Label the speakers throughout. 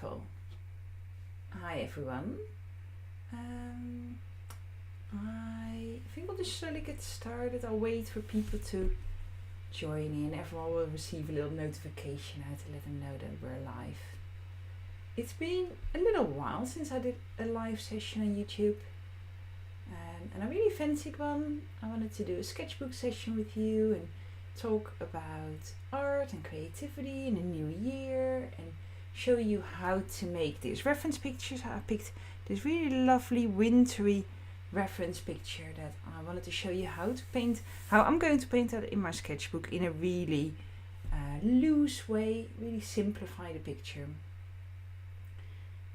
Speaker 1: Wonderful. Hi everyone. I think I'll just slowly get started. I'll wait for people to join in. Everyone will receive a little notification how to let them know that we're live. It's been a little while since I did a live session on YouTube. And I really fancied one. I wanted to do a sketchbook session with you and talk about art and creativity in a new year and show you how to make these reference pictures. I picked this really lovely wintry reference picture that I wanted to show you how I'm going to paint that in my sketchbook in a really loose way, really simplify the picture.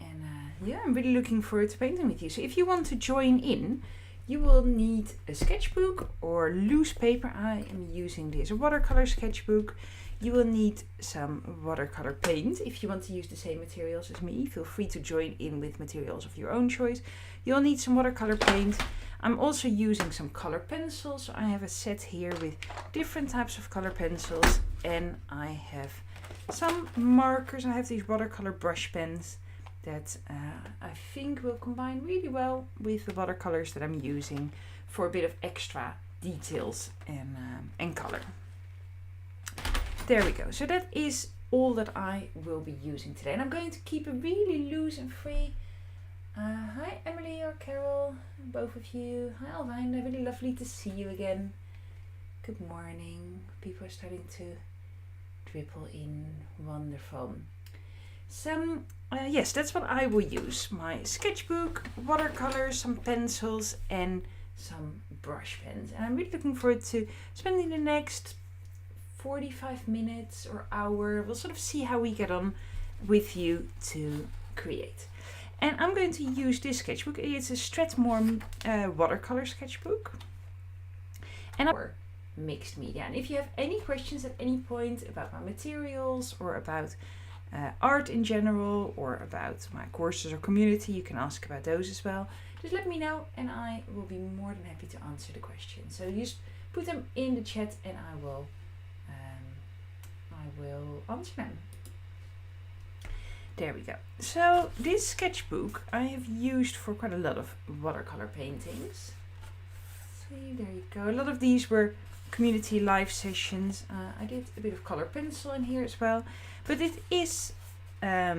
Speaker 1: And I'm really looking forward to painting with you. So if you want to join in, you will need a sketchbook or loose paper. I am using this watercolor sketchbook. You will need some watercolor paint. If you want to use the same materials as me, feel free to join in with materials of your own choice. You'll need some watercolor paint. I'm also using some color pencils. So I have a set here with different types of color pencils, and I have some markers. I have these watercolor brush pens that I think will combine really well with the watercolors that I'm using for a bit of extra details and color. There we go. So that is all that I will be using today. And I'm going to keep it really loose and free. Hi Emily or Carol, both of you. Hi Alvina, really lovely to see you again. Good morning. People are starting to dribble in. Wonderful. So yes, that's what I will use. My sketchbook, watercolors, some pencils and some brush pens. And I'm really looking forward to spending the next 45 minutes or hour. We'll sort of see how we get on with you to create. And I'm going to use this sketchbook. It's a Strathmore watercolor sketchbook. And for mixed media. And if you have any questions at any point about my materials or about art in general or about my courses or community, you can ask about those as well. Just let me know and I will be more than happy to answer the questions. So just put them in the chat and I will answer them. There we go. So this sketchbook I have used for quite a lot of watercolor paintings. See, there you go. A lot of these were community live sessions. I did a bit of color pencil in here as well. But it is a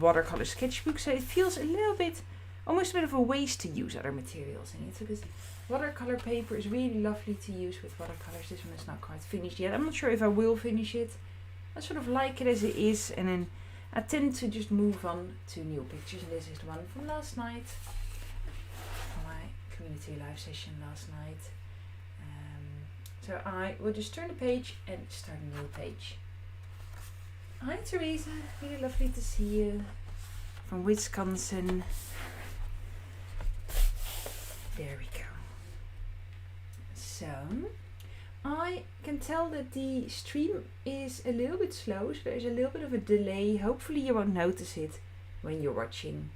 Speaker 1: watercolor sketchbook, so it feels a little bit, almost a bit of a waste to use other materials in it. So this watercolor paper is really lovely to use with watercolors. This one is not quite finished yet. I'm not sure if I will finish it. I sort of like it as it is, and then I tend to just move on to new pictures. And this is the one from last night, from my community live session last night. So I will just turn the page and start a new page. Hi Teresa, really lovely to see you from Wisconsin. There we go. So I can tell that the stream is a little bit slow, so there's a little bit of a delay. Hopefully you won't notice it when you're watching.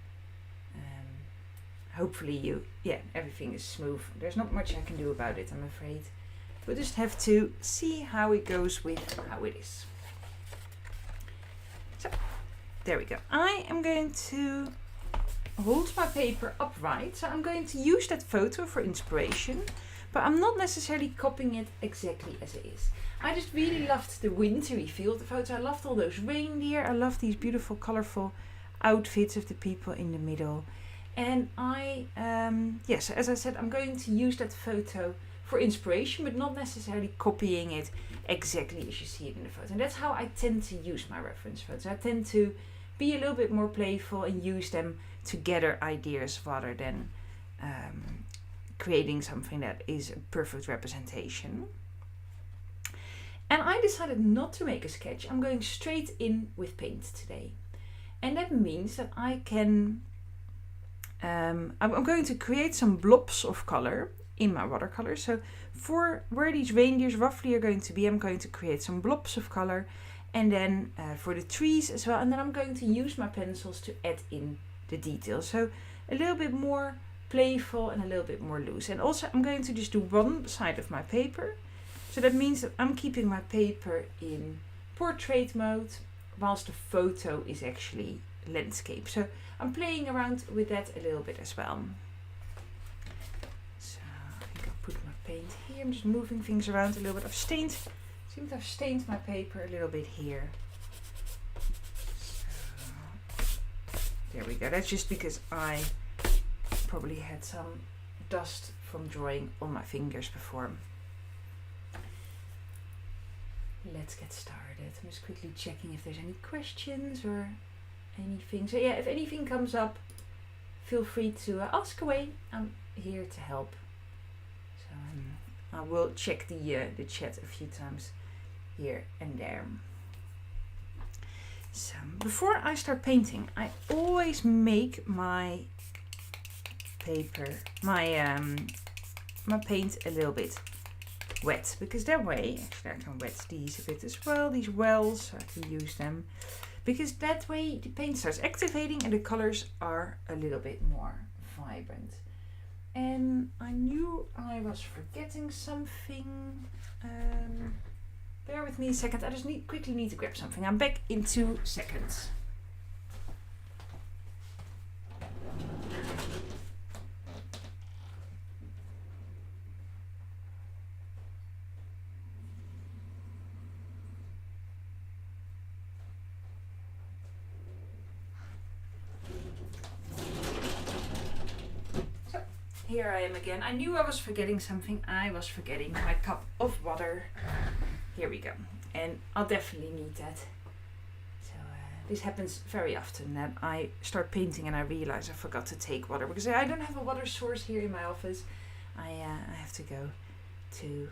Speaker 1: Hopefully everything is smooth. There's not much I can do about it, I'm afraid. We'll just have to see how it goes with how it is. So, there we go. I am going to hold my paper upright. So I'm going to use that photo for inspiration, but I'm not necessarily copying it exactly as it is. I just really loved the wintry feel of the photo. I loved all those reindeer. I love these beautiful, colorful outfits of the people in the middle. And yes, as I said, I'm going to use that photo for inspiration, but not necessarily copying it exactly as you see it in the photo. And that's how I tend to use my reference photos. I tend to be a little bit more playful and use them to gather ideas rather than creating something that is a perfect representation. And I decided not to make a sketch. I'm going straight in with paint today. And that means that I can, I'm going to create some blobs of color in my watercolor. So for where these reindeers roughly are going to be, I'm going to create some blobs of color, and then for the trees as well, and then I'm going to use my pencils to add in the details. So a little bit more playful and a little bit more loose. And also I'm going to just do one side of my paper. So that means that I'm keeping my paper in portrait mode whilst the photo is actually landscape. So I'm playing around with that a little bit as well. So I think I'll put my paint here. I'm just moving things around a little bit. Seem to have stained my paper a little bit here. So there we go. That's just because I probably had some dust from drawing on my fingers before. Let's get started. I'm just quickly checking if there's any questions or anything. So yeah, if anything comes up, feel free to ask away. I'm here to help. So I will check the chat a few times here and there. So before I start painting, I always make my paper, my paint a little bit wet, because that way, actually I can wet these a bit as well, these wells, so I can use them, because that way the paint starts activating and the colors are a little bit more vibrant. And I knew I was forgetting something. Bear with me a second, I just quickly need to grab something. I'm back in 2 seconds. Here I am again. I knew I was forgetting something. I was forgetting my cup of water. Here we go. And I'll definitely need that. So this happens very often, that I start painting and I realize I forgot to take water, because I don't have a water source here in my office. I have to go to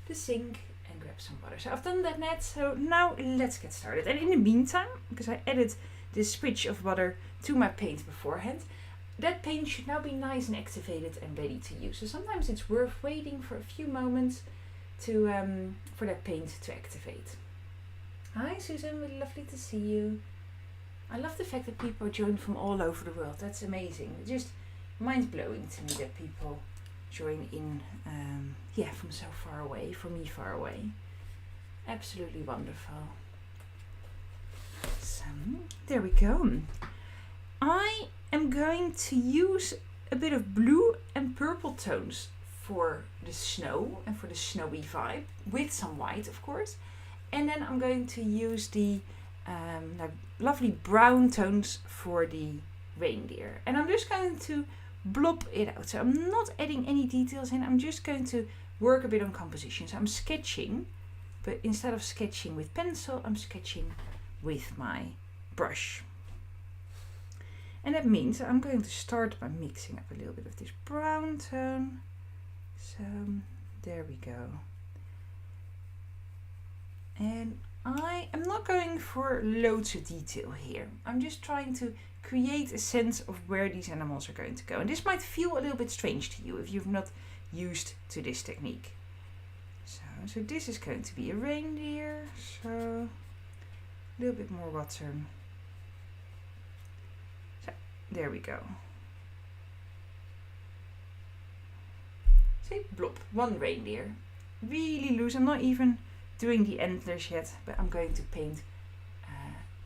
Speaker 1: the sink and grab some water. So I've done that net. So now let's get started. And in the meantime, because I added this switch of water to my paint beforehand, that paint should now be nice and activated and ready to use. So sometimes it's worth waiting for a few moments to for that paint to activate. Hi Susan, really lovely to see you. I love the fact that people are joined from all over the world. That's amazing. Just mind-blowing to me that people join in from so far away, from me far away. Absolutely wonderful. So there we go. I am going to use a bit of blue and purple tones for the snow and for the snowy vibe, with some white of course, and then I'm going to use the lovely brown tones for the reindeer, and I'm just going to blob it out. So I'm not adding any details in, I'm just going to work a bit on composition. So I'm sketching, but instead of sketching with pencil, I'm sketching with my brush. And that means I'm going to start by mixing up a little bit of this brown tone. So there we go. And I am not going for loads of detail here. I'm just trying to create a sense of where these animals are going to go. And this might feel a little bit strange to you if you've not used to this technique. So this is going to be a reindeer. So a little bit more water. There we go. See, blob, one reindeer. Really loose. I'm not even doing the antlers yet, but I'm going to paint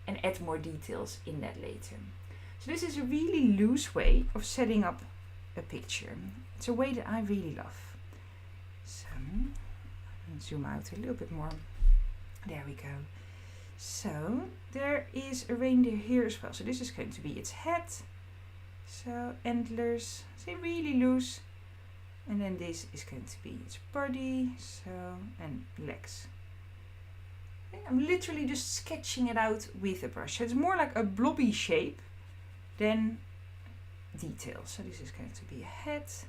Speaker 1: and add more details in that later. So this is a really loose way of setting up a picture. It's a way that I really love. So I'll zoom out a little bit more. There we go. So there is a reindeer here as well. So this is going to be its head. So antlers, say really loose. And then this is going to be its body, so, and legs. Okay, I'm literally just sketching it out with a brush. So it's more like a blobby shape than detail. So this is going to be a head. So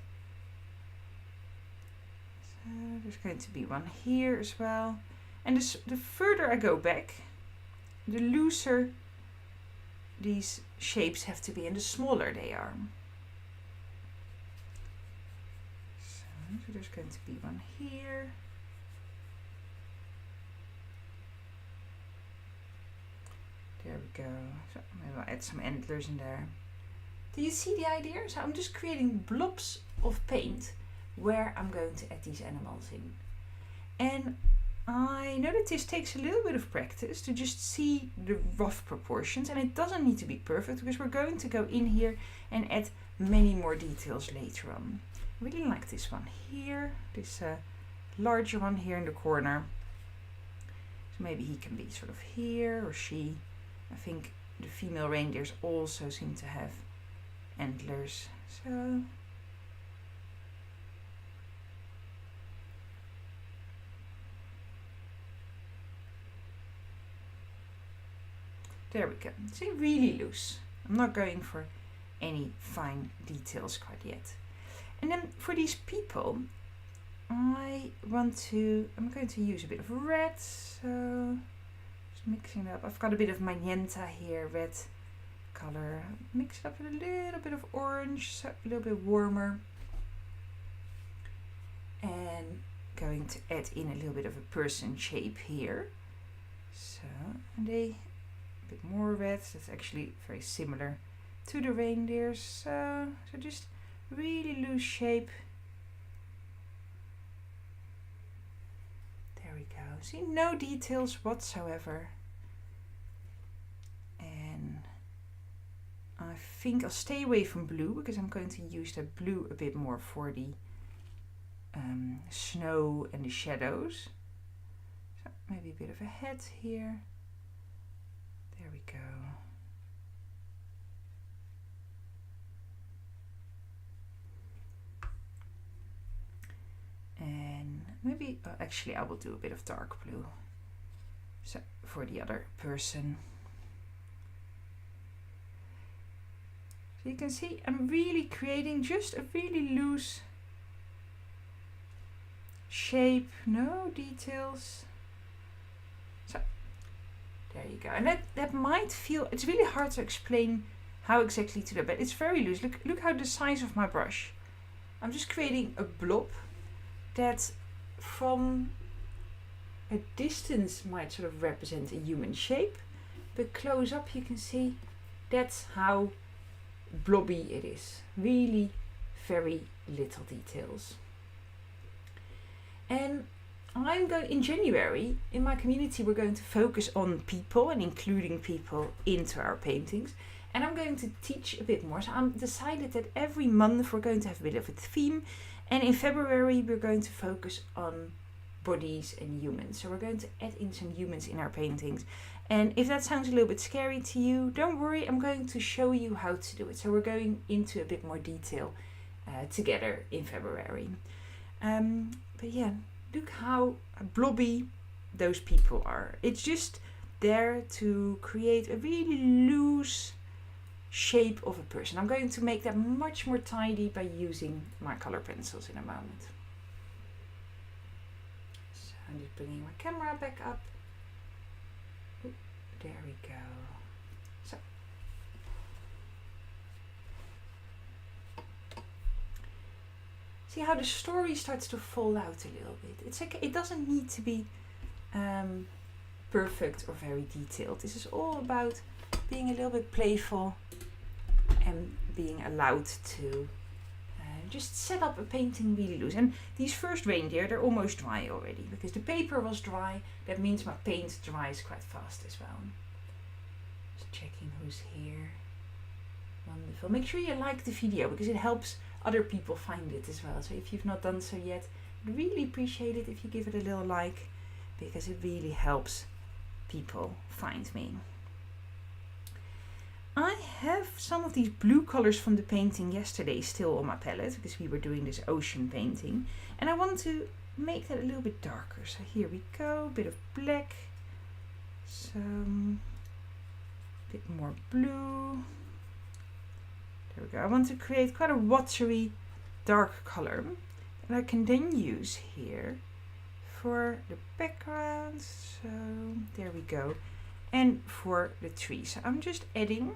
Speaker 1: there's going to be one here as well. And the further I go back, the looser these shapes have to be and the smaller they are. So there's going to be one here. There we go. So maybe I'll add some antlers in there. Do you see the idea? So I'm just creating blobs of paint where I'm going to add these animals in. And I know that this takes a little bit of practice to just see the rough proportions, and it doesn't need to be perfect because we're going to go in here and add many more details later on. I really like this one here, this larger one here in the corner. So maybe he can be sort of here or she. I think the female reindeers also seem to have antlers. So there we go. See, really loose. I'm not going for any fine details quite yet. And then for these people, I'm going to use a bit of red. So just mixing it up. I've got a bit of magenta here, red color. Mix it up with a little bit of orange, so a little bit warmer. And going to add in a little bit of a person shape here. So, and a bit more red. That's actually very similar to the reindeers. So just really loose shape. There we go. See, no details whatsoever. And I think I'll stay away from blue because I'm going to use that blue a bit more for the snow and the shadows. So maybe a bit of a head here. There we go. And maybe, actually I will do a bit of dark blue. So for the other person. So you can see I'm really creating just a really loose shape, no details. So there you go. And that might feel, it's really hard to explain how exactly to do, but it's very loose. Look how the size of my brush. I'm just creating a blob that from a distance might sort of represent a human shape, but close up you can see that's how blobby it is. Really very little details. And in January, in my community, we're going to focus on people and including people into our paintings. And I'm going to teach a bit more. So I'm decided that every month we're going to have a bit of a theme. And in February, we're going to focus on bodies and humans. So we're going to add in some humans in our paintings. And if that sounds a little bit scary to you, don't worry, I'm going to show you how to do it. So we're going into a bit more detail together in February. But yeah, look how blobby those people are. It's just there to create a really loose shape of a person. I'm going to make that much more tidy by using my color pencils in a moment. So I'm just bringing my camera back up. Ooh, there we go. So see how the story starts to fall out a little bit. It's okay. It doesn't need to be perfect or very detailed. This is all about being a little bit playful and being allowed to just set up a painting really loose. And these first reindeer, they're almost dry already because the paper was dry. That means my paint dries quite fast as well. Just checking who's here. Wonderful. Make sure you like the video because it helps other people find it as well. So if you've not done so yet, I'd really appreciate it if you give it a little like because it really helps people find me. I have some of these blue colors from the painting yesterday still on my palette because we were doing this ocean painting and I want to make that a little bit darker. So here we go, a bit of black, some bit more blue. There we go. I want to create quite a watery dark color that I can then use here for the background. So there we go. And for the tree. So I'm just adding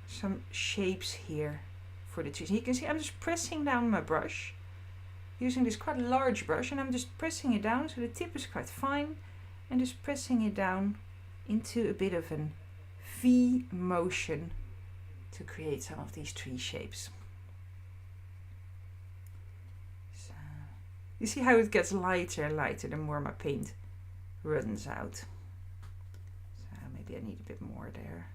Speaker 1: some shapes here for the trees. And you can see I'm just pressing down my brush using this quite large brush and I'm just pressing it down so the tip is quite fine and just pressing it down into a bit of an V motion to create some of these tree shapes. So You see how it gets lighter and lighter the more my paint runs out. So maybe I need a bit more there.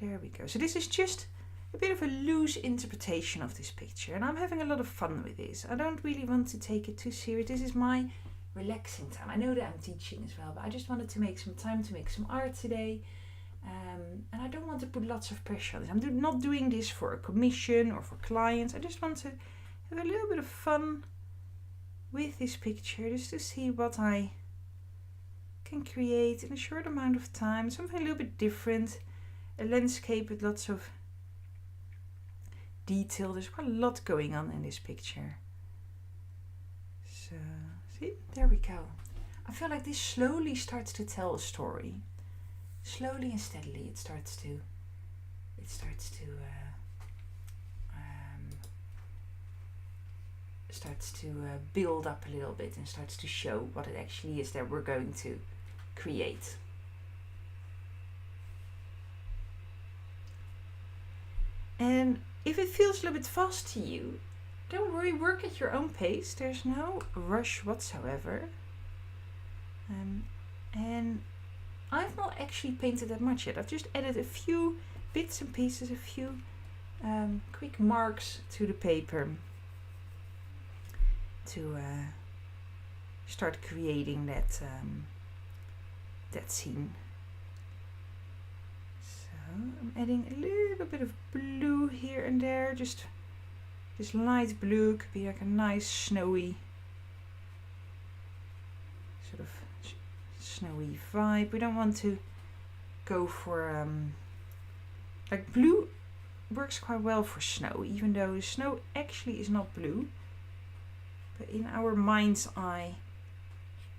Speaker 1: There we go. So this is just a bit of a loose interpretation of this picture, and I'm having a lot of fun with this. I don't really want to take it too serious. This is my relaxing time. I know that I'm teaching as well, but I just wanted to make some time to make some art today. And I don't want to put lots of pressure on this. I'm not doing this for a commission or for clients. I just want to have a little bit of fun with this picture, just to see what I can create in a short amount of time. Something a little bit different. A landscape with lots of detail. There's quite a lot going on in this picture. So, see, there we go. I feel like this slowly starts to tell a story. Slowly and steadily, it starts to build up a little bit and starts to show what it actually is that we're going to create. And if it feels a little bit fast to you, don't worry, work at your own pace. There's no rush whatsoever. And I've not actually painted that much yet. I've just added a few bits and pieces, a few quick marks to the paper to start creating that scene. So I'm adding a little bit of blue here and there, just this light blue. Could be like a nice snowy sort of snowy vibe. We don't want to go for like blue works quite well for snow, even though the snow actually is not blue, but in our mind's eye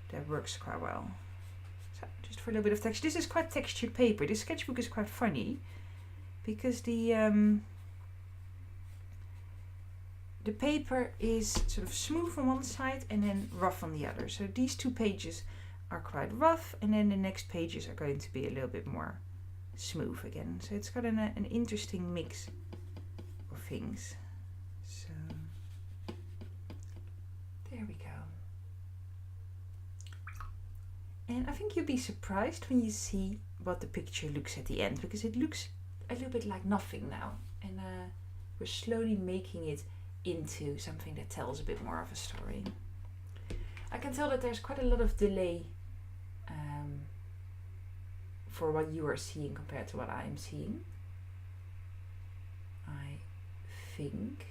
Speaker 1: that works quite well. So just for a little bit of text. This is quite textured paper. This sketchbook is quite funny because the paper is sort of smooth on one side and then rough on the other. So these two pages are quite rough, and then the next pages are going to be a little bit more smooth again. So it's got an interesting mix of things. So there we go. And I think you'll be surprised when you see what the picture looks at the end, because it looks a little bit like nothing now, and we're slowly making it into something that tells a bit more of a story. I can tell that there's quite a lot of delay for what you are seeing compared to what I am seeing, I think.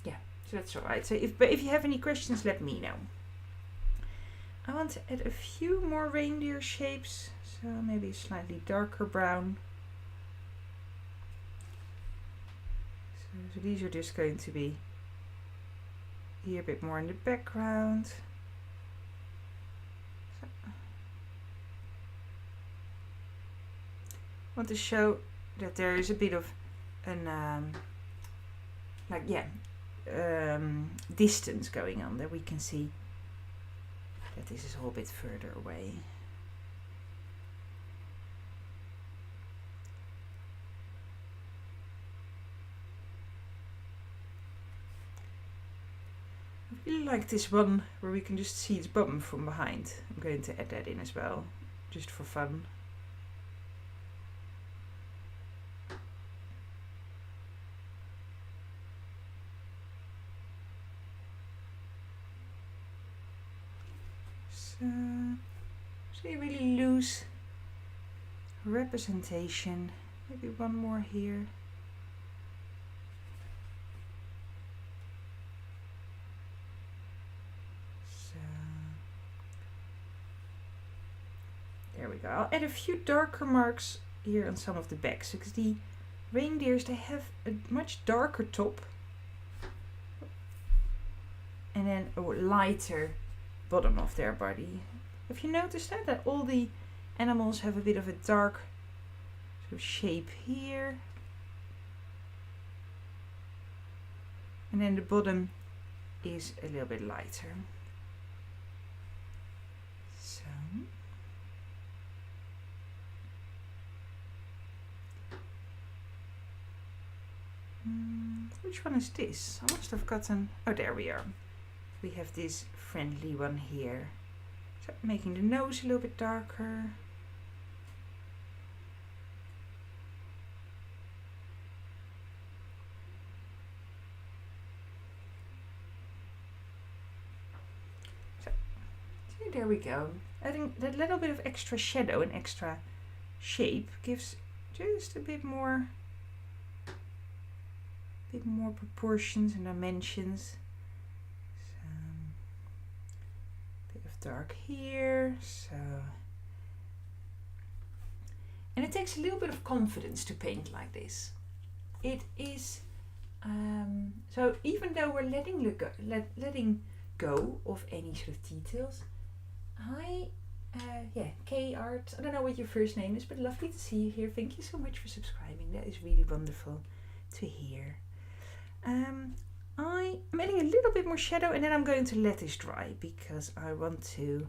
Speaker 1: Yeah, so that's alright. So if you have any questions, let me know. I want to add a few more reindeer shapes, so maybe a slightly darker brown. So these are just going to be here a bit more in the background. So I want to show that there is a bit of an distance going on, that we can see that this is all a bit further away. I really like this one where we can just see its bum from behind. I'm going to add that in as well, just for fun. So a really loose representation. Maybe one more here. There we go. I'll add a few darker marks here on some of the backs, because the reindeers, they have a much darker top and then a lighter bottom of their body. Have you noticed that all the animals have a bit of a dark sort of shape here, and then the bottom is a little bit lighter. So which one is this? I must have gotten, oh there we are. We have this friendly one here. So making the nose a little bit darker. So, see, there we go. Adding that little bit of extra shadow and extra shape gives just a bit more proportions and dimensions. Bit of dark here, so, and it takes a little bit of confidence to paint like this. It is so even though we're letting go of any sort of details. Hi, K Art. I don't know what your first name is, but lovely to see you here. Thank you so much for subscribing. That is really wonderful to hear. I'm adding a little bit more shadow, and then I'm going to let this dry because I want to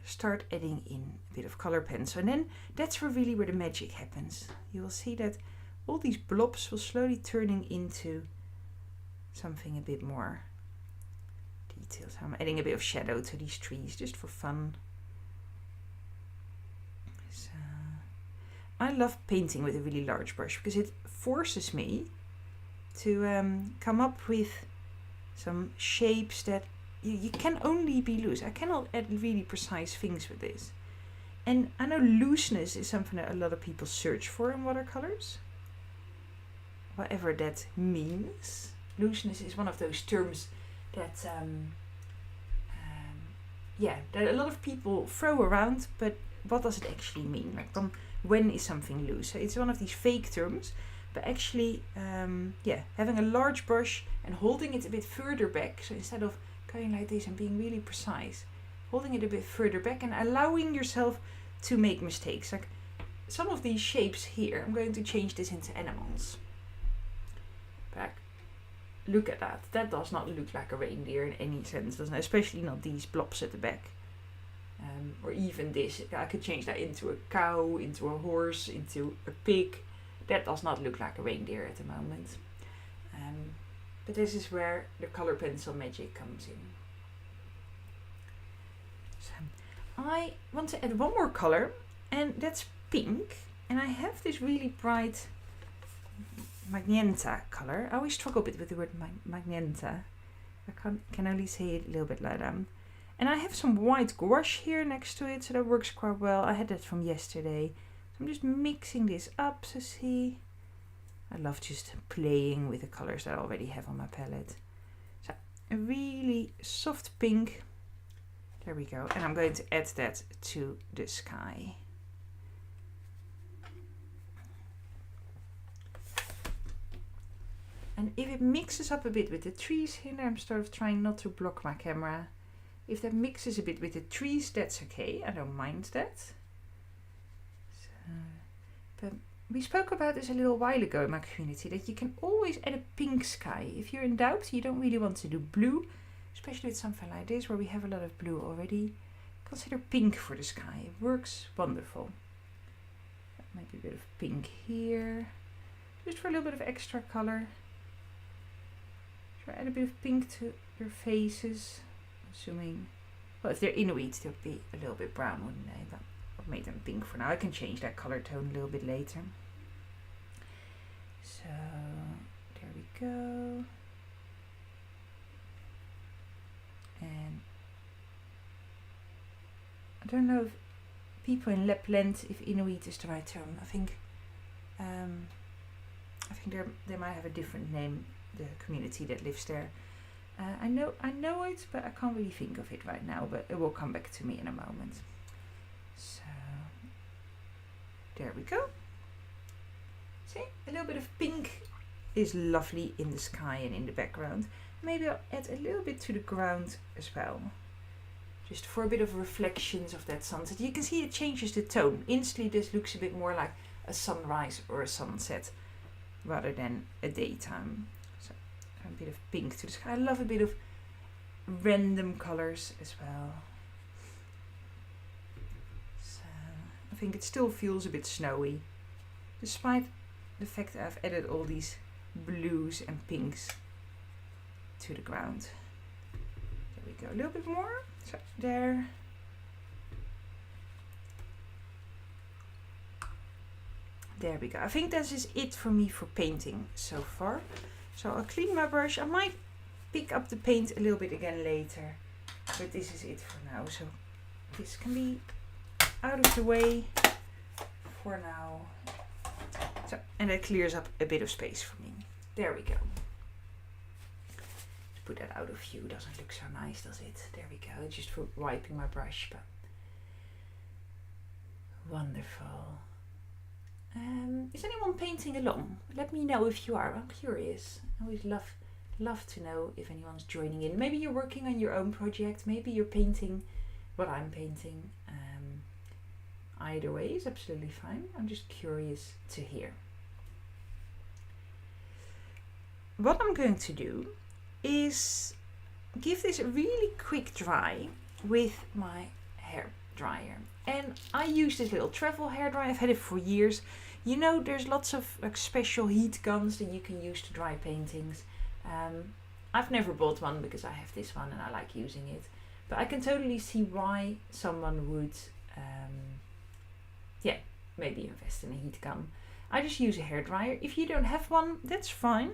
Speaker 1: start adding in a bit of color pencil, and then that's really where the magic happens. You will see that all these blobs will slowly turning into something a bit more detailed. So I'm adding a bit of shadow to these trees just for fun. So I love painting with a really large brush because it forces me to come up with some shapes that you can only be loose. I cannot add really precise things with this. And I know looseness is something that a lot of people search for in watercolors. Whatever that means. Looseness is one of those terms that that a lot of people throw around, but what does it actually mean? Like when is something loose? So it's one of these fake terms, but actually having a large brush and holding it a bit further back, so instead of going like this and being really precise, holding it a bit further back and allowing yourself to make mistakes. Like some of these shapes here, I'm going to change this into animals. Back. Look at that. That does not look like a reindeer in any sense, doesn't it? Especially not these blobs at the back. Or even this. I could change that into a cow, into a horse, into a pig. That does not look like a reindeer at the moment. But this is where the color pencil magic comes in. So I want to add one more color, and that's pink. And I have this really bright magenta color. I always struggle a bit with the word magenta. I can only say it a little bit like that. And I have some white gouache here next to it, so that works quite well. I had that from yesterday. So I'm just mixing this up, so see. I love just playing with the colors that I already have on my palette. So a really soft pink. There we go. And I'm going to add that to the sky. And if it mixes up a bit with the trees here, I'm sort of trying not to block my camera. If that mixes a bit with the trees, that's okay. I don't mind that. So, but we spoke about this a little while ago in my community, that you can always add a pink sky. If you're in doubt, you don't really want to do blue, especially with something like this where we have a lot of blue already. Consider pink for the sky. It works wonderful. Maybe a bit of pink here, just for a little bit of extra color. Add a bit of pink to their faces, assuming, well, if they're Inuit, they'll be a little bit brown, wouldn't they? But I've made them pink for now. I can change that color tone a little bit later. So, there we go. And I don't know if people in Lapland, if Inuit is the right term. I think they might have a different name, the community that lives there. I know it, but I can't really think of it right now, but it will come back to me in a moment. So there we go. See, a little bit of pink is lovely in the sky and in the background. Maybe I'll add a little bit to the ground as well, just for a bit of reflections of that sunset. You can see it changes the tone. Instantly this looks a bit more like a sunrise or a sunset rather than a daytime. A bit of pink to the sky. I love a bit of random colors as well. So I think it still feels a bit snowy, despite the fact that I've added all these blues and pinks to the ground. There we go, a little bit more. So there. There we go. I think this is it for me for painting so far. So I'll clean my brush. I might pick up the paint a little bit again later, but this is it for now. So this can be out of the way for now. So, and that clears up a bit of space for me. There we go. Let's put that out of view. Doesn't look so nice, does it? There we go. Just for wiping my brush, but wonderful. Is anyone painting along? Let me know if you are. I'm curious. I always love to know if anyone's joining in. Maybe you're working on your own project. Maybe you're painting what I'm painting. Either way is absolutely fine. I'm just curious to hear. What I'm going to do is give this a really quick dry with my hair dryer. And I use this little travel hair dryer. I've had it for years. You know, there's lots of like special heat guns that you can use to dry paintings. I've never bought one because I have this one and I like using it. But I can totally see why someone would, maybe invest in a heat gun. I just use a hair dryer. If you don't have one, that's fine.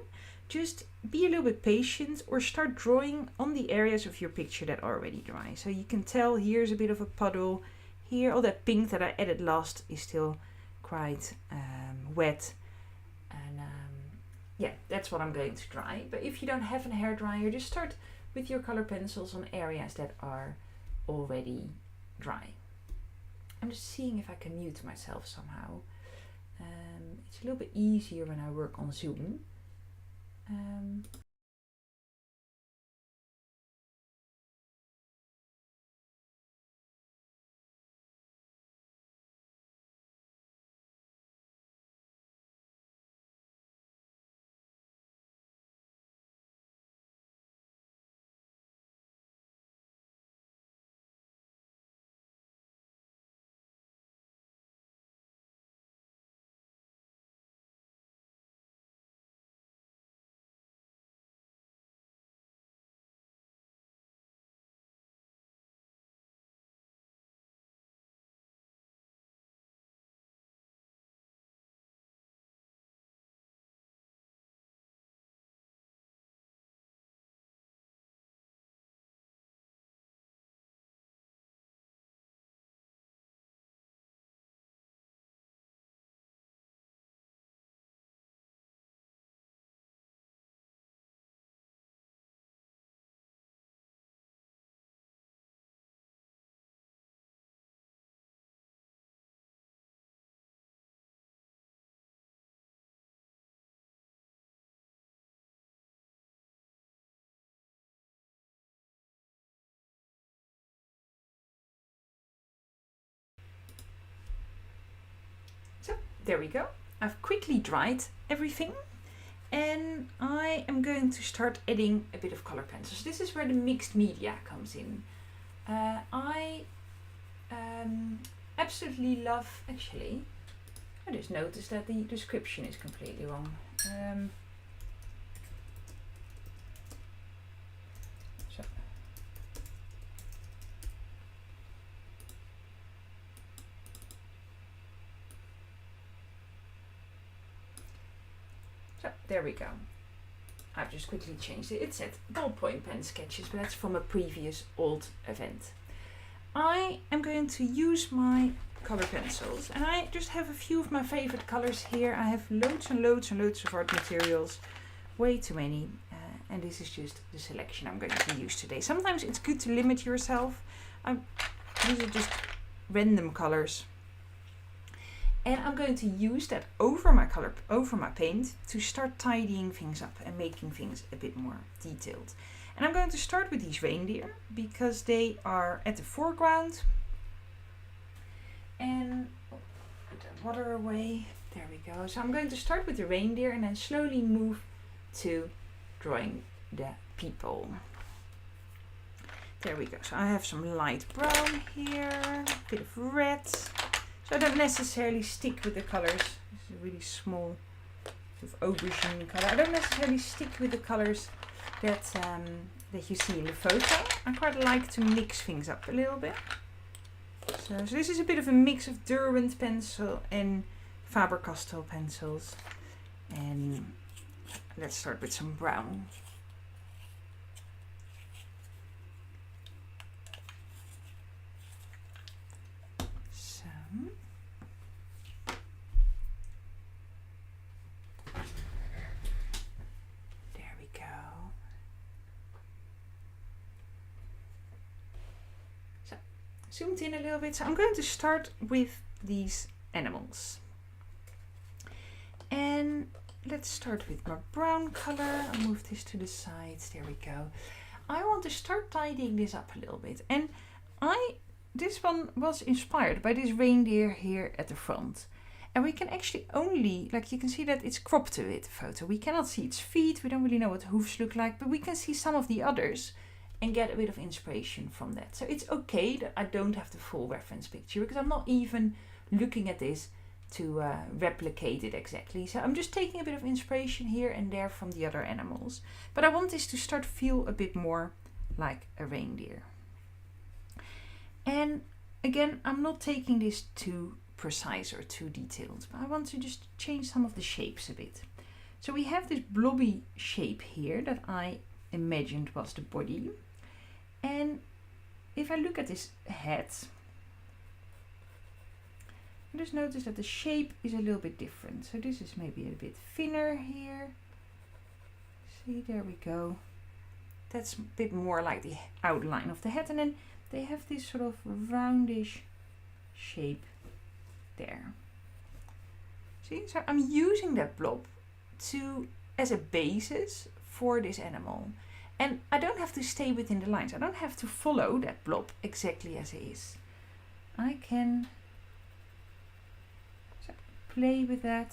Speaker 1: Just be a little bit patient or start drawing on the areas of your picture that are already dry. So you can tell here's a bit of a puddle. Here, all that pink that I added last is still quite wet. And that's what I'm going to dry. But if you don't have a hair dryer, just start with your color pencils on areas that are already dry. I'm just seeing if I can mute myself somehow. It's a little bit easier when I work on Zoom. So there we go. I've quickly dried everything and I am going to start adding a bit of color pencils. This is where the mixed media comes in. I absolutely love, actually, I just noticed that the description is completely wrong. So there we go. I've just quickly changed it. It said ballpoint pen sketches, but that's from a previous old event. I am going to use my color pencils and I just have a few of my favorite colors here. I have loads and loads and loads of art materials, way too many. And this is just the selection I'm going to use today. Sometimes it's good to limit yourself. These are just random colors. And I'm going to use that over my paint to start tidying things up and making things a bit more detailed. And I'm going to start with these reindeer because they are at the foreground. And put the water away. There we go. So I'm going to start with the reindeer and then slowly move to drawing the people. There we go. So I have some light brown here, a bit of red. So I don't necessarily stick with the colors. This is a really small sort of aubergine color. I don't necessarily stick with the colors that you see in the photo. I quite like to mix things up a little bit. So this is a bit of a mix of Derwent pencil and Faber-Castell pencils. And let's start with some brown. So there we go. So zoomed in a little bit. So I'm going to start with these animals. And let's start with my brown color. I'll move this to the sides. There we go. I want to start tidying this up a little bit. And this one was inspired by this reindeer here at the front. And we can actually only, like you can see that it's cropped a bit, the photo. We cannot see its feet. We don't really know what the hooves look like. But we can see some of the others and get a bit of inspiration from that. So it's okay that I don't have the full reference picture because I'm not even looking at this to replicate it exactly. So I'm just taking a bit of inspiration here and there from the other animals. But I want this to start to feel a bit more like a reindeer. And again, I'm not taking this too precise or too detailed, but I want to just change some of the shapes a bit. So we have this blobby shape here that I imagined was the body. And if I look at this head, just notice that the shape is a little bit different. So this is maybe a bit thinner here. See, there we go. That's a bit more like the outline of the head. And then they have this sort of roundish shape there. See, so I'm using that blob as a basis for this animal. And I don't have to stay within the lines. I don't have to follow that blob exactly as it is. I can play with that.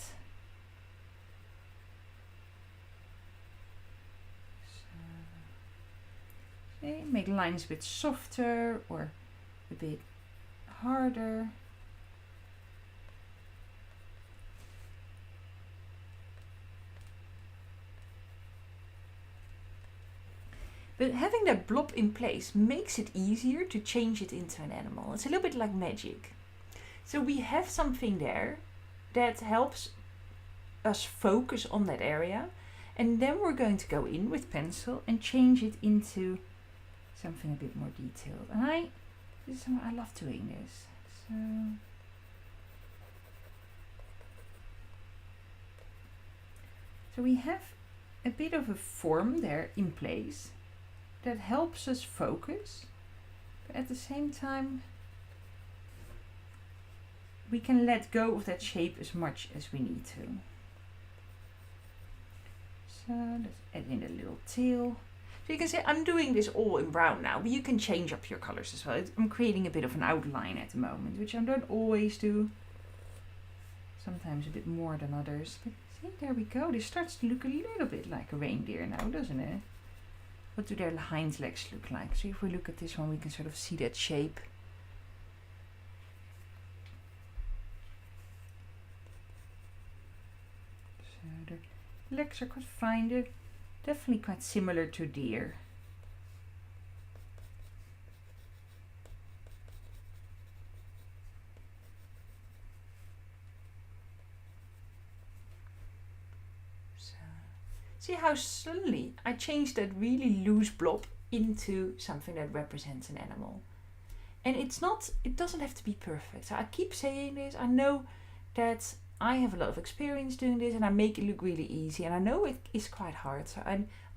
Speaker 1: So, okay, make lines a bit softer or a bit harder. But having that blob in place makes it easier to change it into an animal. It's a little bit like magic. So we have something there that helps us focus on that area, and then we're going to go in with pencil and change it into something a bit more detailed. And I love doing this. So we have a bit of a form there in place that helps us focus, but at the same time we can let go of that shape as much as we need to. So let's add in a little tail. So you can see I'm doing this all in brown now, but you can change up your colors as well. I'm creating a bit of an outline at the moment, which I don't always do. Sometimes a bit more than others. But see, there we go. This starts to look a little bit like a reindeer now, doesn't it? What do their hind legs look like? So if we look at this one, we can sort of see that shape. So the legs are quite fine. They're definitely quite similar to deer. So see how suddenly I changed that really loose blob into something that represents an animal. And it doesn't have to be perfect. So I keep saying this. I know that I have a lot of experience doing this and I make it look really easy. And I know it is quite hard. So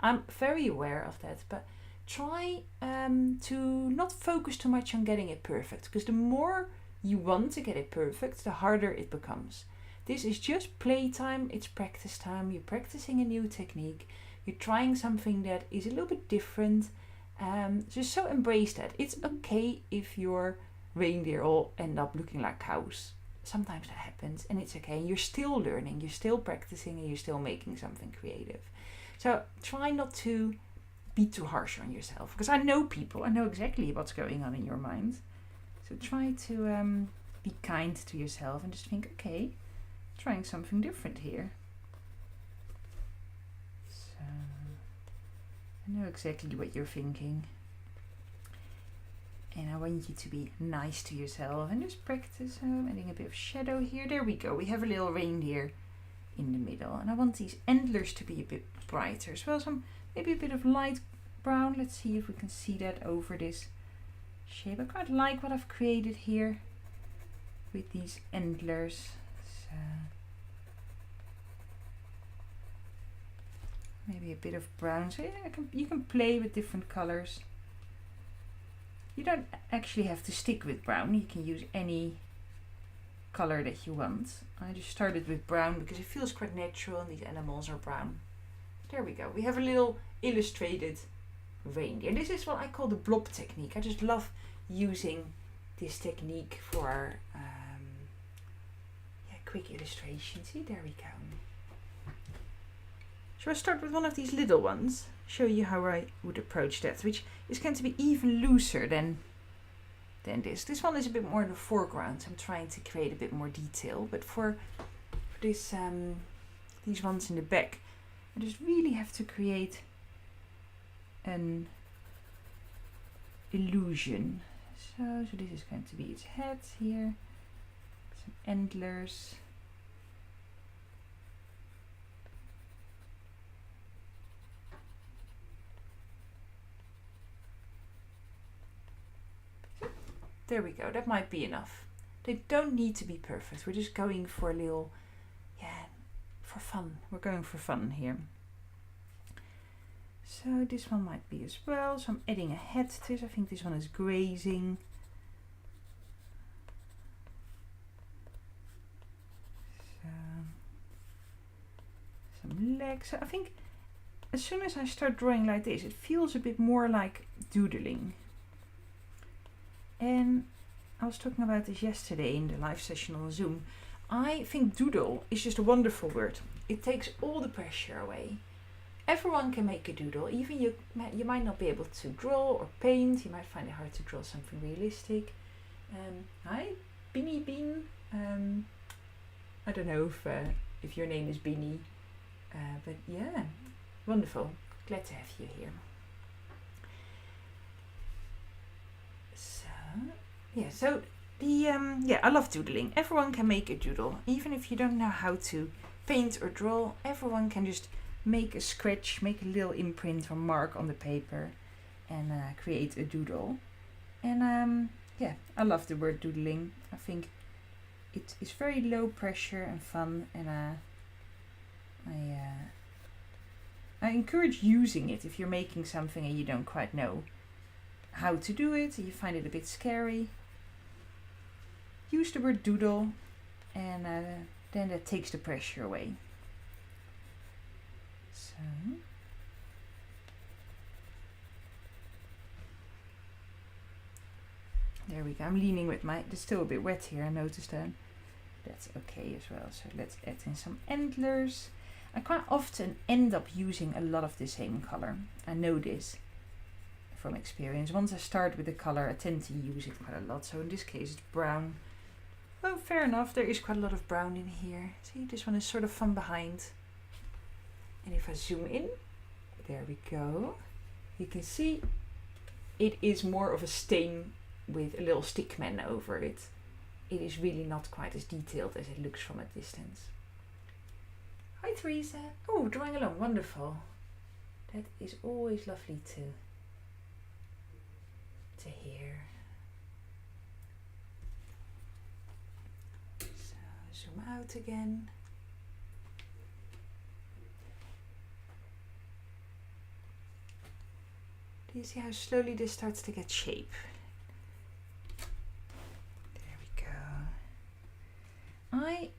Speaker 1: I'm very aware of that. But try to not focus too much on getting it perfect. Because the more you want to get it perfect, the harder it becomes. This is just playtime. It's practice time. You're practicing a new technique. You're trying something that is a little bit different. Just so embrace that. It's okay if your reindeer all end up looking like cows. Sometimes that happens and it's okay. You're still learning, you're still practicing, and you're still making something creative. So try not to be too harsh on yourself, because I know people, I know exactly what's going on in your mind. So try to be kind to yourself and just think, okay, trying something different here. I know exactly what you're thinking. And I want you to be nice to yourself and just practice adding a bit of shadow here. There we go. We have a little reindeer in the middle. And I want these antlers to be a bit brighter as well. Some maybe a bit of light brown. Let's see if we can see that over this shape. I quite like what I've created here with these antlers. So maybe a bit of brown. So you can play with different colors. You don't actually have to stick with brown. You can use any color that you want. I just started with brown because it feels quite natural and these animals are brown. There we go. We have a little illustrated reindeer. This is what I call the blob technique. I just love using this technique for quick illustration. See, there we go. Shall I start with one of these little ones? Show you how I would approach that, which is going to be even looser than this. This one is a bit more in the foreground. I'm trying to create a bit more detail, but for this these ones in the back, I just really have to create an illusion. So this is going to be its head here, some antlers. There we go, that might be enough. They don't need to be perfect. We're just going for a little, for fun. We're going for fun here. So this one might be as well. So I'm adding a head to this. I think this one is grazing. So some legs. So I think as soon as I start drawing like this, it feels a bit more like doodling. And I was talking about this yesterday in the live session on Zoom. I think doodle is just a wonderful word. It takes all the pressure away. Everyone can make a doodle. Even you might not be able to draw or paint. You might find it hard to draw something realistic. Hi, Beanie Bean. I don't know if your name is Beanie. But yeah, wonderful. Glad to have you here. So I love doodling. Everyone can make a doodle. Even if you don't know how to paint or draw, everyone can just make a scratch, make a little imprint or mark on the paper and create a doodle. And I love the word doodling. I think it is very low pressure and fun, and I encourage using it if you're making something and you don't quite know how to do it, you find it a bit scary. Use the word doodle, and then that takes the pressure away. So there we go. I'm leaning with it's still a bit wet here, I noticed that. That's okay as well. So let's add in some antlers. I quite often end up using a lot of the same color. I know this from experience. Once I start with the color, I tend to use it quite a lot. So in this case, it's brown. Well, fair enough. There is quite a lot of brown in here. See, this one is sort of from behind. And if I zoom in, there we go. You can see it is more of a stain with a little stickman over it. It is really not quite as detailed as it looks from a distance. Hi, Teresa. Oh, drawing along. Wonderful. That is always lovely to hear. So zoom out again. Do you see how slowly this starts to get shape? There we go. I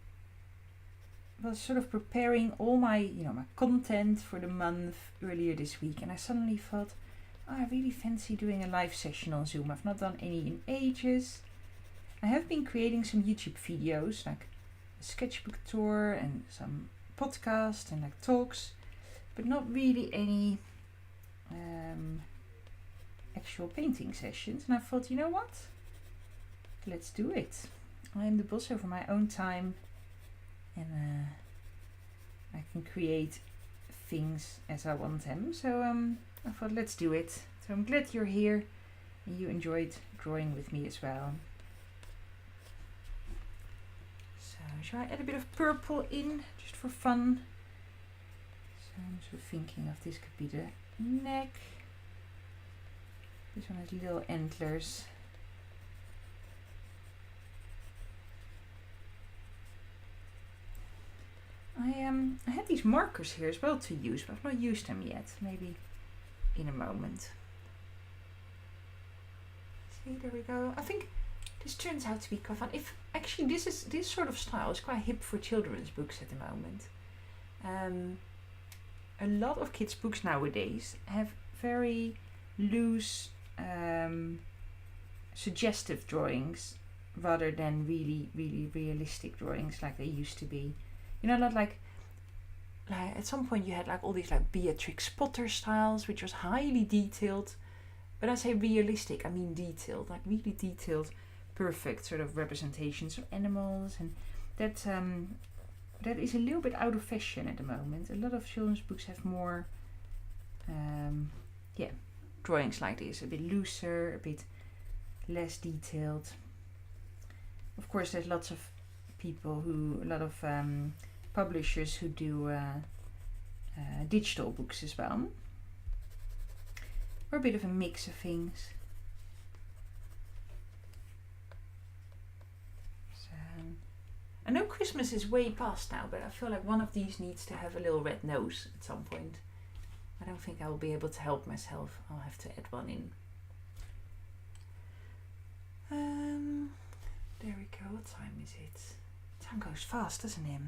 Speaker 1: was sort of preparing all my, my content for the month earlier this week, and I suddenly thought, I really fancy doing a live session on Zoom. I've not done any in ages. I have been creating some YouTube videos, like a sketchbook tour and some podcasts and like talks, but not really any actual painting sessions. And I thought, you know what? Let's do it. I am the boss over my own time, and I can create things as I want them. So I thought, let's do it. So I'm glad you're here and you enjoyed drawing with me as well. So shall I add a bit of purple in, just for fun? So I'm sort of thinking of this could be the neck. This one has little antlers. I had these markers here as well to use, but I've not used them yet. Maybe in a moment. See, there we go. I think this turns out to be quite fun. If actually this sort of style is quite hip for children's books at the moment. A lot of kids' books nowadays have very loose, suggestive drawings rather than really, really realistic drawings like they used to be. You know, not like at some point you had like all these like Beatrix Potter styles, which was highly detailed. When I say realistic, I mean detailed, like really detailed, perfect sort of representations of animals, and that is a little bit out of fashion at the moment. A lot of children's books have more, drawings like this, a bit looser, a bit less detailed. Of course, there's lots of people a lot of publishers who do digital books as well, or a bit of a mix of things. So, I know Christmas is way past now, but I feel like one of these needs to have a little red nose at some point. I don't think I will be able to help myself. I'll have to add one in. There we go. What time is it? Time goes fast, doesn't it?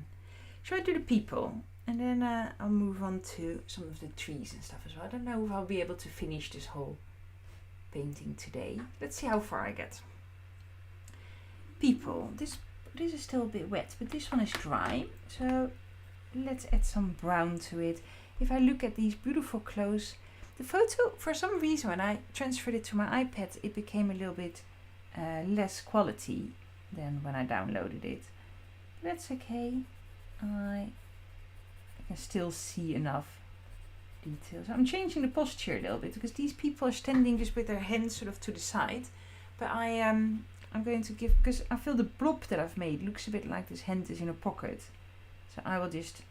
Speaker 1: Shall I do the people? And then I'll move on to some of the trees and stuff as well. I don't know if I'll be able to finish this whole painting today. Let's see how far I get. People. This is still a bit wet, but this one is dry. So let's add some brown to it. If I look at these beautiful clothes, the photo, for some reason, when I transferred it to my iPad, it became a little bit less quality than when I downloaded it. That's okay. I can still see enough details. I'm changing the posture a little bit because these people are standing just with their hands sort of to the side. But I'm going to give, because I feel the blob that I've made looks a bit like this hand is in a pocket. So I will just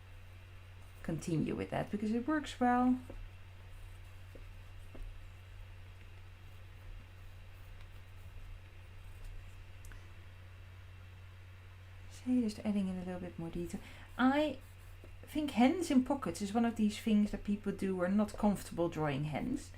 Speaker 1: continue with that because it works well. See, just adding in a little bit more detail. I think hands in pockets is one of these things that people do who are not comfortable drawing hands.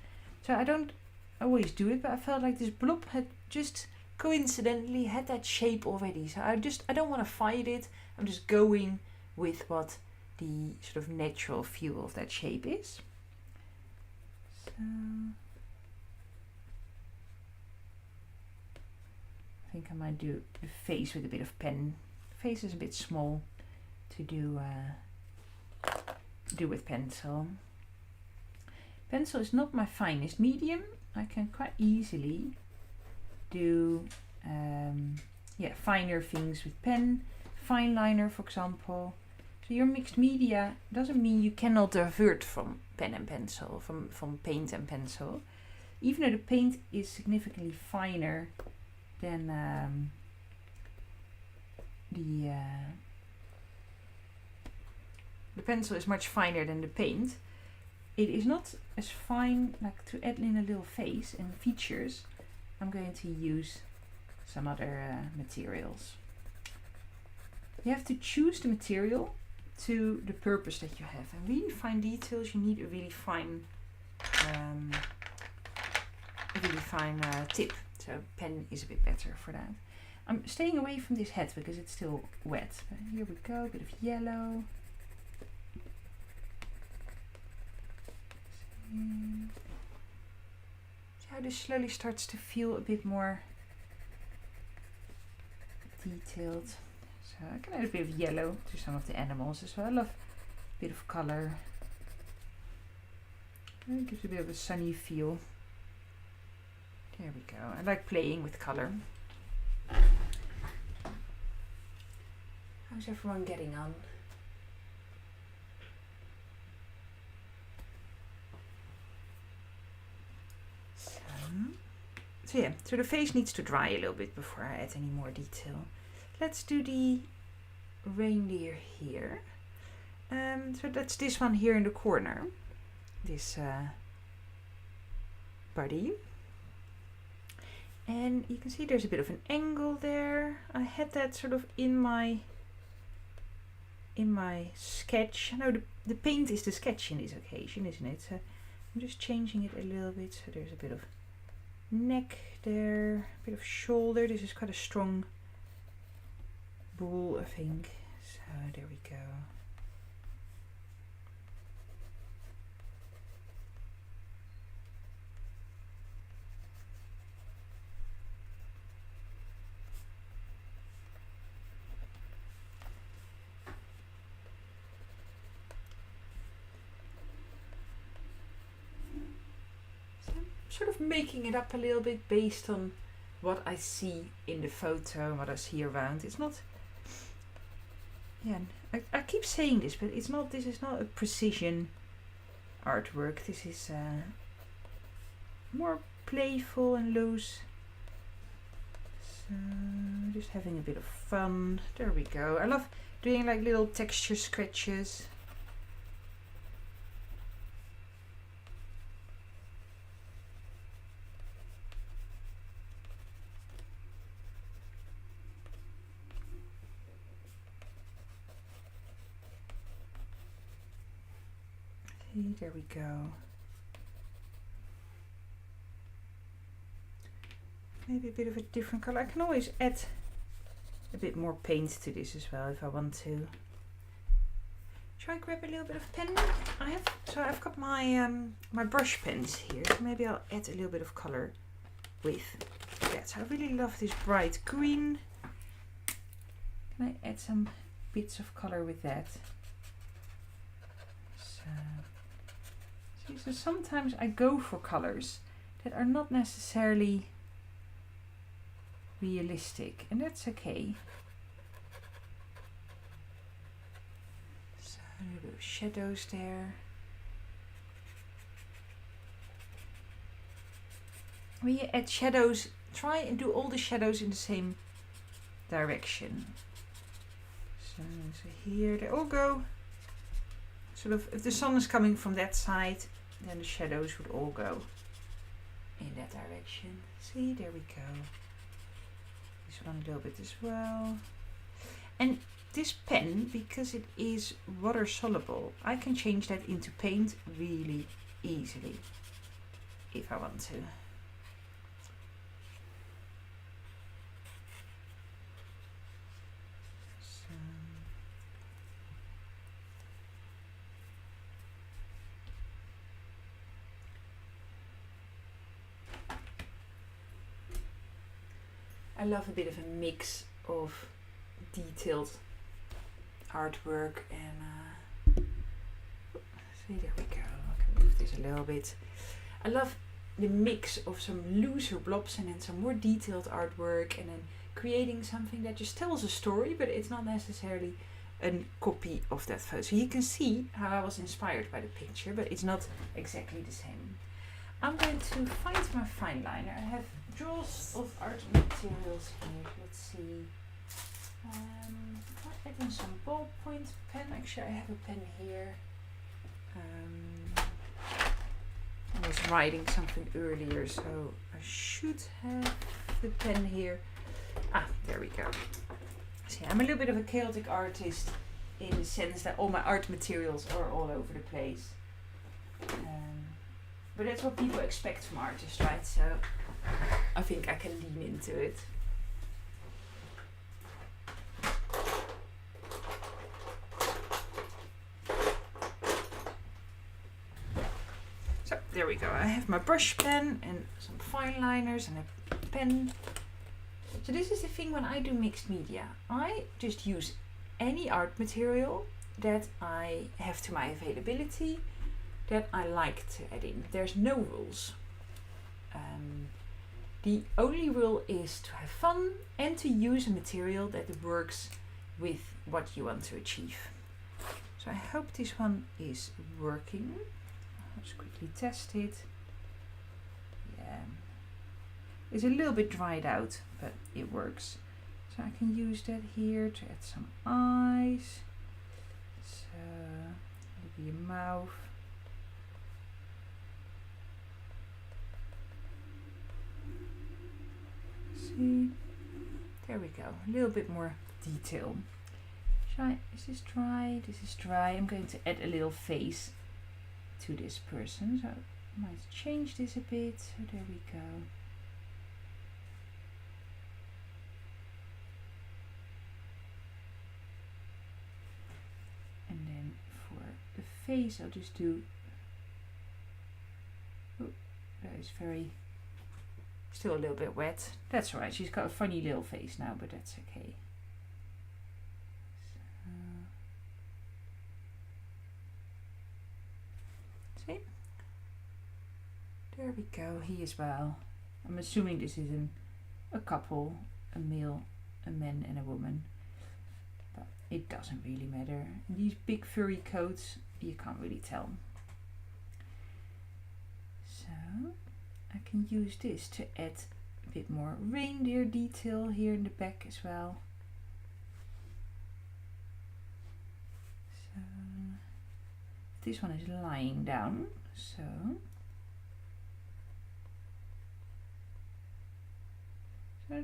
Speaker 1: So I don't always do it, but I felt like this blob had just coincidentally had that shape already. So I don't want to fight it. I'm just going with what the sort of natural feel of that shape is. So I think I might do the face with a bit of pen. The face is a bit small to do with pencil. Pencil is not my finest medium. I can quite easily do finer things with pen, fine liner for example. So your mixed media doesn't mean you cannot divert from pen and pencil, from paint and pencil, even though the paint is significantly finer than the pencil is much finer than the paint. It is not as fine, like to add in a little face and features. I'm going to use some other materials. You have to choose the material to the purpose that you have. And really fine details, you need a really fine tip. So pen is a bit better for that. I'm staying away from this head because it's still wet. But here we go, a bit of yellow. See how this slowly starts to feel a bit more detailed. So I can add a bit of yellow to some of the animals as well. I love a bit of color. It gives a bit of a sunny feel. There we go. I like playing with color. How's everyone getting on? So the face needs to dry a little bit before I add any more detail. Let's do the reindeer here. So that's this one here in the corner. This body. And you can see there's a bit of an angle there. I had that sort of in my sketch. No, the paint is the sketch in this occasion, isn't it? So I'm just changing it a little bit. So there's a bit of neck there, a bit of shoulder. This is quite a strong bull, I think. So there we go. Sort of making it up a little bit based on what I see in the photo and what I see around. It's not, yeah, I keep saying this, but it's not, this is not a precision artwork. This is more playful and loose. So just having a bit of fun. There we go. I love doing like little texture scratches. There we go. Maybe a bit of a different color. I can always add a bit more paint to this as well if I want to. Shall I grab a little bit of pen? I've got my my brush pens here, so maybe I'll add a little bit of color with that. So I really love this bright green. Can I add some bits of color with that? So sometimes I go for colors that are not necessarily realistic, and that's okay. So a little bit of shadows there. When you add shadows, try and do all the shadows in the same direction. So here they all go. Sort of, if the sun is coming from that side, then the shadows would all go in that direction. See, there we go. This one a little bit as well. And this pen, because it is water soluble, I can change that into paint really easily if I want to. I love a bit of a mix of detailed artwork and see, there we go. I can move this a little bit. I love the mix of some looser blobs and then some more detailed artwork, and then creating something that just tells a story, but it's not necessarily a copy of that photo. So you can see how I was inspired by the picture, but it's not exactly the same. I'm going to find my fine liner. I have drawers of art materials here. Let's see. I'll add in some ballpoint pen. Actually, I have a pen here. I was writing something earlier, so I should have the pen here. Ah, there we go. See, I'm a little bit of a chaotic artist in the sense that all my art materials are all over the place. But that's what people expect from artists, right? So I think I can lean into it. So there we go. I have my brush pen and some fine liners and a pen. So this is the thing when I do mixed media. I just use any art material that I have to my availability, that I like to add in. There's no rules. The only rule is to have fun and to use a material that works with what you want to achieve. So I hope this one is working. Let's quickly test it. Yeah. It's a little bit dried out, but it works. So I can use that here to add some eyes. So maybe a mouth. See, there we go. A little bit more detail. Is this dry? This is dry. I'm going to add a little face to this person. So I might change this a bit. So there we go. And then for the face, I'll just do. Oh, that is very. Still a little bit wet. That's alright. She's got a funny little face now, but that's okay. See? There we go. He as well. I'm assuming this is a couple, a male, a man and a woman. But it doesn't really matter. These big furry coats, you can't really tell. So I can use this to add a bit more reindeer detail here in the back as well. So this one is lying down, so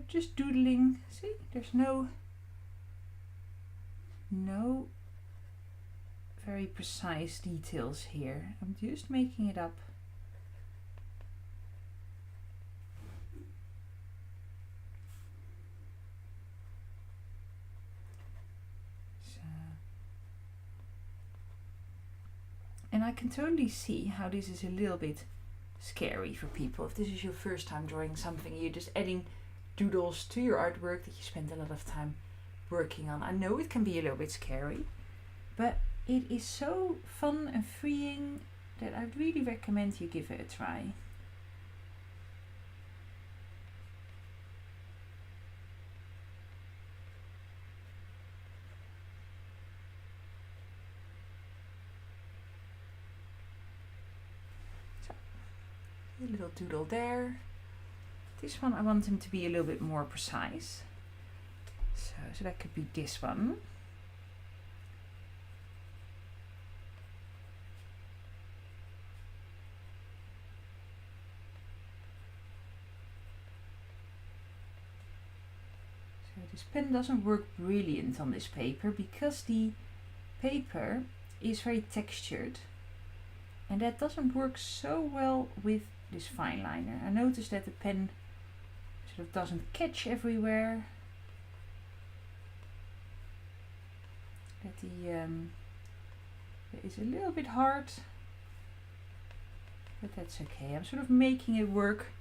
Speaker 1: just doodling. See, there's no very precise details here. I'm just making it up. And I can totally see how this is a little bit scary for people. If this is your first time drawing something, you're just adding doodles to your artwork that you spend a lot of time working on. I know it can be a little bit scary, but it is so fun and freeing that I really recommend you give it a try. A little doodle there. This one I want him to be a little bit more precise. So that could be this one. So this pen doesn't work brilliant on this paper because the paper is very textured. And that doesn't work so well with this fine liner. I noticed that the pen sort of doesn't catch everywhere. That it is a little bit hard, but that's okay. I'm sort of making it work.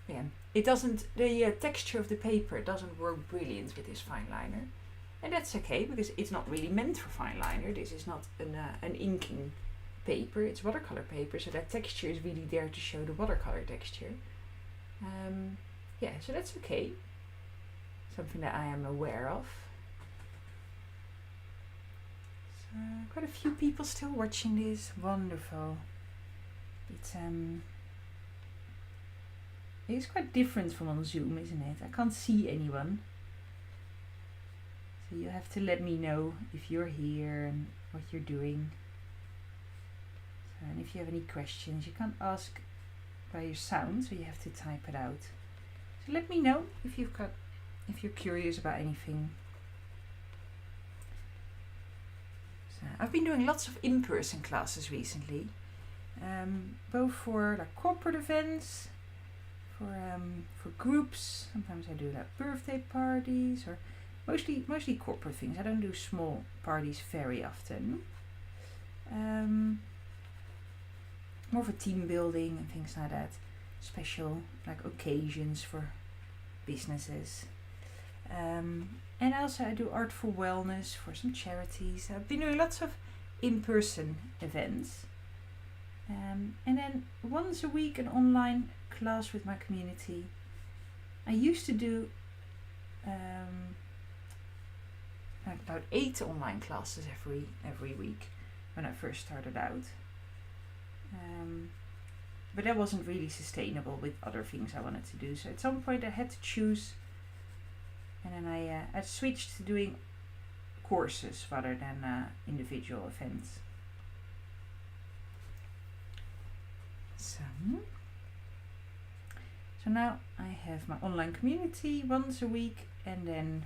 Speaker 1: Yeah, it doesn't. The texture of the paper doesn't work brilliant with this fine liner, and that's okay because it's not really meant for fine liner. This is not an inking paper, it's watercolor paper, so that texture is really there to show the watercolor texture. Yeah, so that's okay. Something that I am aware of. So quite a few people still watching this. Wonderful. It's quite different from on Zoom, isn't it? I can't see anyone. So you have to let me know if you're here and what you're doing. And if you have any questions, you can't ask by your sound, so you have to type it out. So let me know if you're curious about anything. So I've been doing lots of in-person classes recently, both for like corporate events, for groups. Sometimes I do like birthday parties, or mostly corporate things. I don't do small parties very often. More for team building and things like that. Special like occasions for businesses. And also I do art for wellness for some charities. I've been doing lots of in-person events. And then once a week an online class with my community. I used to do like about 8 online classes every week when I first started out. but that wasn't really sustainable with other things I wanted to do. So at some point I had to choose, and then I switched to doing courses rather than individual events. So now I have my online community once a week, and then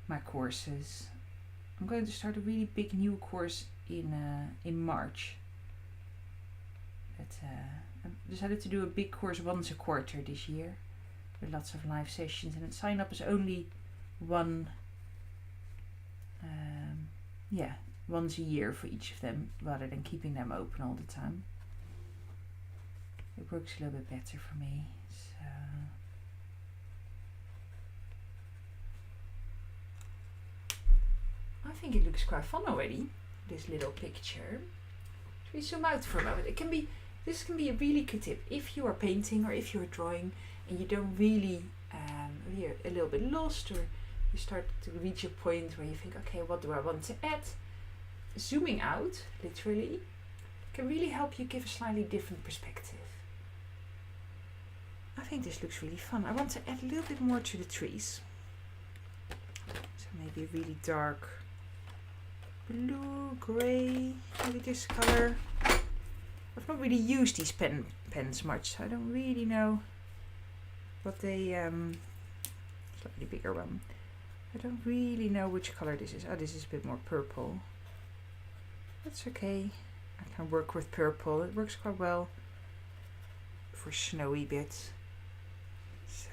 Speaker 1: my courses. I'm going to start a really big new course in March. I decided to do a big course once a quarter this year, with lots of live sessions, and the sign up is only once a year for each of them, rather than keeping them open all the time. It works a little bit better for me. So I think it looks quite fun already, this little picture. Should we zoom out for a moment? This can be a really good tip if you are painting or if you're drawing and you don't really, you're a little bit lost, or you start to reach a point where you think, okay, what do I want to add? Zooming out, literally, can really help you give a slightly different perspective. I think this looks really fun. I want to add a little bit more to the trees. So maybe a really dark blue, grey, maybe this color. I've not really used these pens much, so I don't really know what they, slightly bigger one. I don't really know which color this is. Oh, this is a bit more purple. That's okay. I can work with purple. It works quite well for snowy bits. So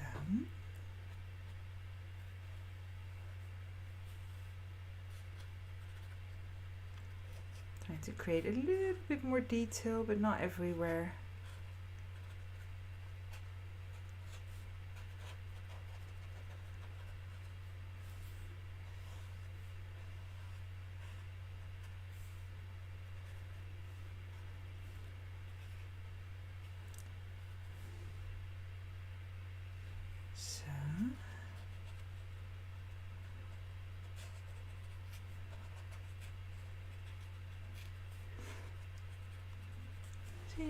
Speaker 1: trying to create a little bit more detail, but not everywhere.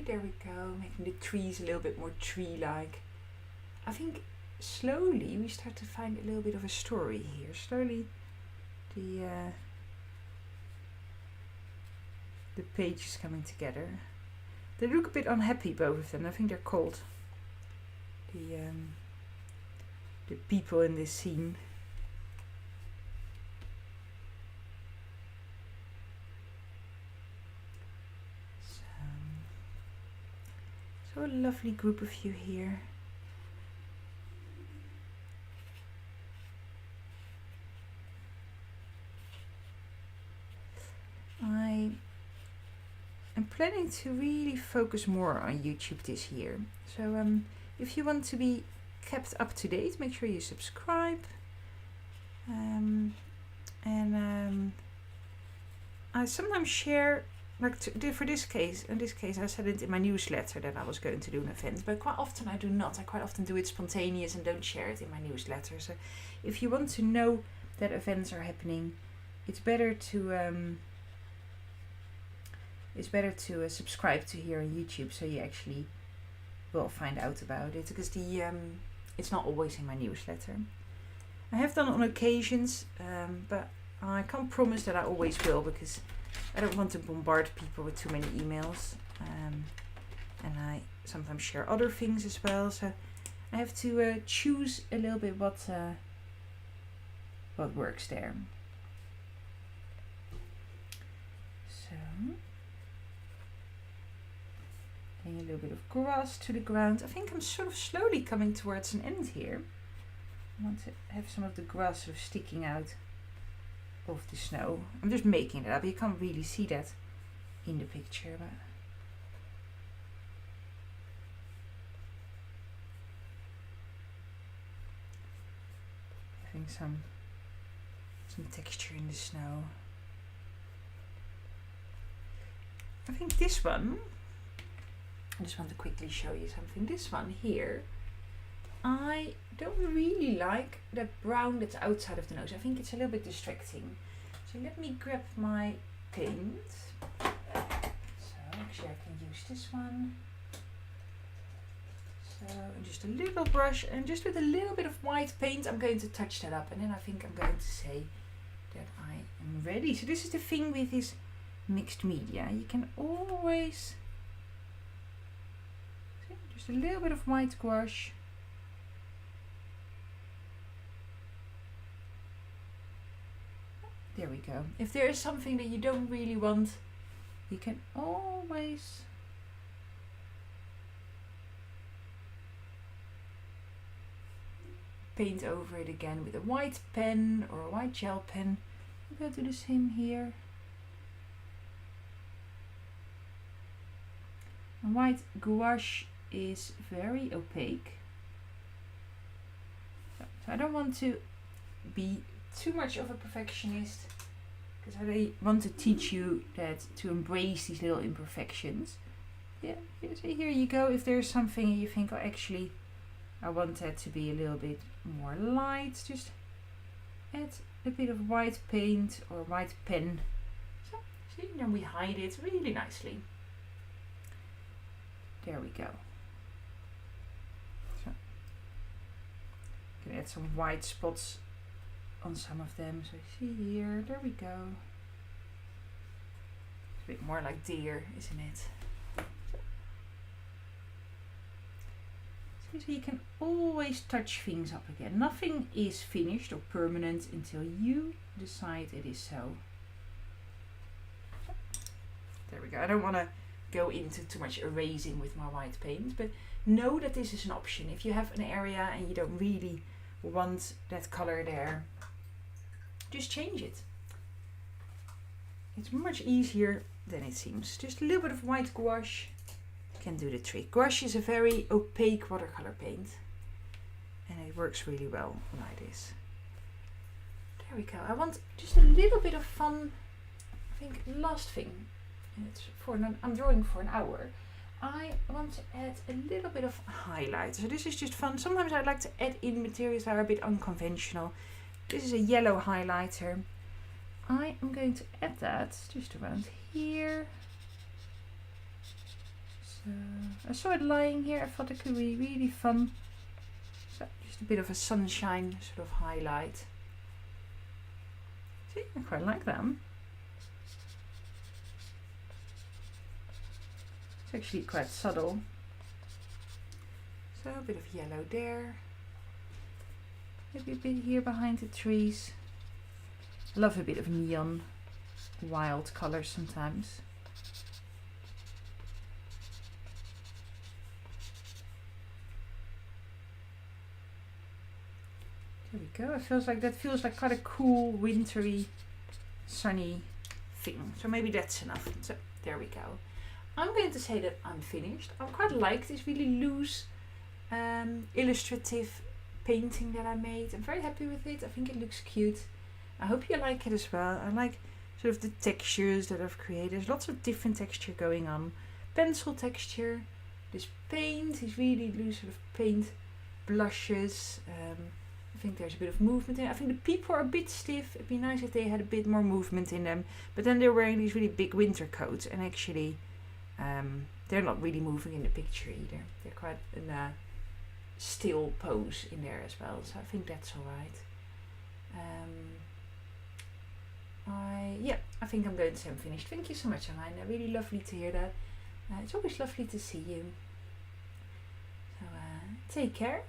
Speaker 1: There we go, making the trees a little bit more tree-like. I think slowly we start to find a little bit of a story here. Slowly the pages coming together. They look a bit unhappy, both of them. I think they're cold. The people in this scene. So a lovely group of you here. I am planning to really focus more on YouTube this year. So if you want to be kept up to date, make sure you subscribe. I sometimes share, like for this case, in this case I said it in my newsletter that I was going to do an event, but quite often I do not. I quite often do it spontaneous and don't share it in my newsletter. So if you want to know that events are happening, it's better to subscribe to here on YouTube, so you actually will find out about it, because it's not always in my newsletter. I have done on occasions, but I can't promise that I always will, because I don't want to bombard people with too many emails, and I sometimes share other things as well, so I have to choose a little bit what works there. So adding a little bit of grass to the ground. I think I'm sort of slowly coming towards an end here. I want to have some of the grass sort of sticking out of the snow. I'm just making it up. You can't really see that in the picture, but having some texture in the snow. I think this one, I just want to quickly show you something. This one here, I don't really like that brown that's outside of the nose. I think it's a little bit distracting. So let me grab my paint. So actually I can use this one. So just a little brush, and just with a little bit of white paint I'm going to touch that up, and then I think I'm going to say that I am ready. So this is the thing with this mixed media. You can always see, just a little bit of white gouache. There we go. If there is something that you don't really want, you can always paint over it again with a white pen or a white gel pen. I'm going to do the same here. And white gouache is very opaque. So I don't want to be too much of a perfectionist, because I want to teach you that to embrace these little imperfections. Yeah, so here you go. If there's something you think, oh, actually I want that to be a little bit more light, just add a bit of white paint or white pen. So, see, then we hide it really nicely. There we go. So, you can add some white spots on some of them. So see here, there we go. It's a bit more like deer, isn't it? So you can always touch things up again. Nothing is finished or permanent until you decide it is so. There we go. I don't want to go into too much erasing with my white paint, but know that this is an option. If you have an area and you don't really want that color there, just change it. It's much easier than it seems. Just a little bit of white gouache can do the trick. Gouache is a very opaque watercolor paint, and it works really well like this. There we go. I want just a little bit of fun. I think last thing, and it's I'm drawing for an hour. I want to add a little bit of highlight. So this is just fun. Sometimes I like to add in materials that are a bit unconventional. This is a yellow highlighter. I am going to add that just around here. So I saw it lying here. I thought it could be really fun. So just a bit of a sunshine sort of highlight. See, I quite like them. It's actually quite subtle. So a bit of yellow there. Maybe a bit here behind the trees. I love a bit of neon, wild colors sometimes. There we go. It feels like that feels like quite a cool, wintry, sunny thing. So maybe that's enough. So there we go. I'm going to say that I'm finished. I quite like this really loose, illustrative painting that I made. I'm very happy with it. I think it looks cute. I hope you like it as well. I like sort of the textures that I've created. There's lots of different texture going on. Pencil texture. This paint is really loose sort of paint blushes. I think there's a bit of movement in it. I think the people are a bit stiff. It'd be nice if they had a bit more movement in them. But then they're wearing these really big winter coats, and actually they're not really moving in the picture either. They're quite in a still pose in there as well. So I think that's alright. I think I'm going to say I'm finished. Thank you so much, Amanda. Really lovely to hear that. It's always lovely to see you. So take care.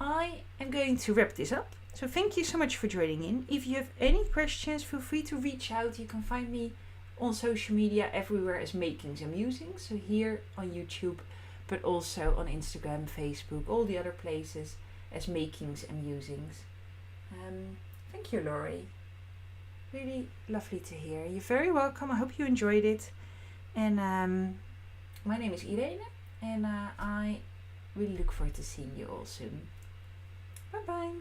Speaker 1: I am going to wrap this up. So thank you so much for joining in. If you have any questions, feel free to reach out. You can find me on social media everywhere as Makings and Musings. So here on YouTube, but also on Instagram, Facebook, all the other places as Makings and Musings. Thank you, Laurie. Really lovely to hear. You're very welcome. I hope you enjoyed it. And my name is Irene, and I really look forward to seeing you all soon. Bye bye.